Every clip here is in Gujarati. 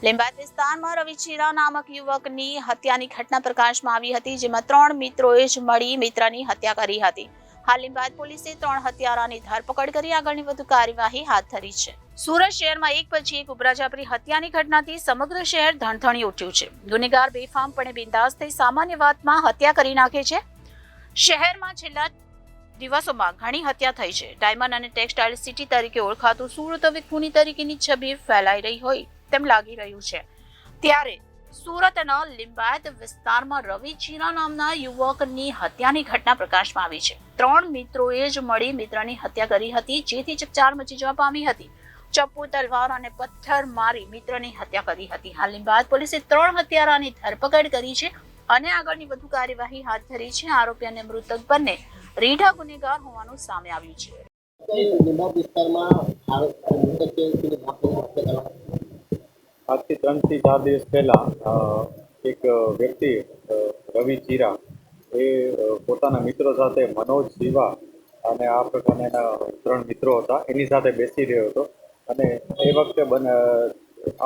લીંબાયત વિસ્તારમાં રવિ ચીરા નામક યુવકની હત્યાની ઘટના પ્રકાશમાં આવી હતી, જેમાં 3 મિત્રોએ જ મળી મિત્રની હત્યા કરી હતી. હાલ લીંબાયત પોલીસે 3 હત્યારાની ધરપકડ કરી આગળની વધુ કાર્યવાહી હાથ ધરી છે. સુરત શહેરમાં એક પછી એક ઉભરાજાપરી હત્યાની ઘટનાથી સમગ્ર શહેર ધણધણી ઉઠ્યું છે. ગુનેગાર બેફામપણે બિંદાસ થઈ સામાન્ય વાતમાં હત્યા કરી નાખે છે. શહેરમાં છેલ્લા દિવસોમાં ઘણી હત્યા થઈ છે. ડાયમંડ અને ટેક્સટાઇલ સિટી તરીકે ઓળખાતું સુરત હવે ખૂની તરીકેની છબી ફેલાઈ રહી હોય તેમ લાગી રહ્યું છે. ત્યારે સુરતના લીંબાયત વિસ્તારમાં રવિ ચીરા નામના યુવકની હત્યાની ઘટના પ્રકાશમાં આવી છે. 3 મિત્રોએ જ મળી મિત્રની હત્યા કરી હતી, જેથી ચકચાર મચી જવા પામી હતી. ચપ્પુ, તલવાર અને પથ્થર મારી મિત્રની હત્યા કરી હતી. હાલ લીંબાયત પોલીસે 3 હત્યારાની ધરપકડ કરી છે અને આગળની વધુ કાર્યવાહી હાથ ધરી છે. આરોપી અને મૃતક બંને રીઢા ગુનેગાર હોવાનું સામે આવ્યું છે. આજથી 3 થી 4 દિવસ પહેલા એક વ્યક્તિ રવિ ચીરા એ પોતાના મિત્રો સાથે મનોજ શિવા અને આ પ્રકારના એના 3 મિત્રો હતા, એની સાથે બેસી રહ્યો હતો અને એ વખતે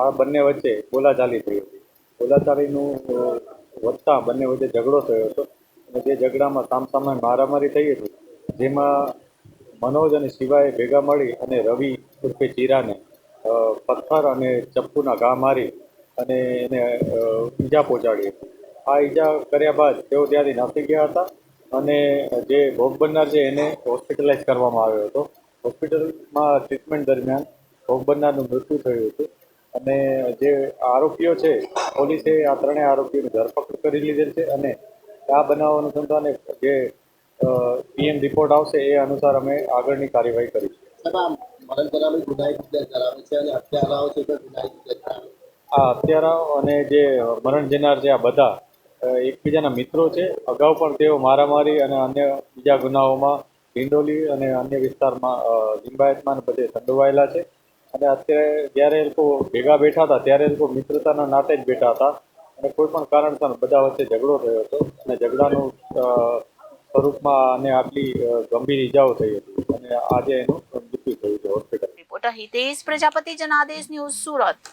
આ બંને વચ્ચે બોલાચાલી થઈ હતી. બોલાચાલીનું વધતા બંને વચ્ચે ઝઘડો થયો હતો અને જે ઝઘડામાં સામસામે મારામારી થઈ હતી, જેમાં મનોજ અને શિવાએ ભેગા મળી અને રવિ ઉર્ફે ચીરાને પથ્થર અને ચપ્પુના ઘા મારી અને એને ઈજા પહોંચાડી હતી. આ ઈજા કર્યા બાદ તેઓ ત્યાંથી નાસી ગયા હતા અને જે ભોગ બનનાર છે એને હોસ્પિટલાઇઝ કરવામાં આવ્યો હતો. હોસ્પિટલમાં ટ્રીટમેન્ટ દરમિયાન ભોગ બનનારનું મૃત્યુ થયું હતું અને જે આરોપીઓ છે, પોલીસે આ 3 આરોપીઓની ધરપકડ કરી લીધેલ છે અને આ બનાવ અનુસંધાને જે પીએમ રિપોર્ટ આવશે એ અનુસાર અમે આગળની કાર્યવાહી કરીશું. આ હત્યારાઓ અને જે મરણ જનાર છે આ બધા એકબીજાના મિત્રો છે. અગાઉ પણ તેઓ મારામારી અને અન્ય બીજા ગુનાઓમાં ડિંડોલી અને અન્ય વિસ્તારમાં લિંબાયતમાં બધે સંડોવાયેલા છે અને અત્યારે જ્યારે એ લોકો ભેગા બેઠા હતા ત્યારે એ લોકો મિત્રતાના નાતે જ બેઠા હતા અને કોઈ પણ કારણસર બધા વચ્ચે ઝઘડો થયો હતો અને ઝઘડાનું સ્વરૂપમાં અને આટલી ગંભીર ઈજાઓ થઈ હતી અને આજે એનું મૃત્યુ થયું છે hospital. Reporter Hitesh Prajapati, Janadesh news, Surat.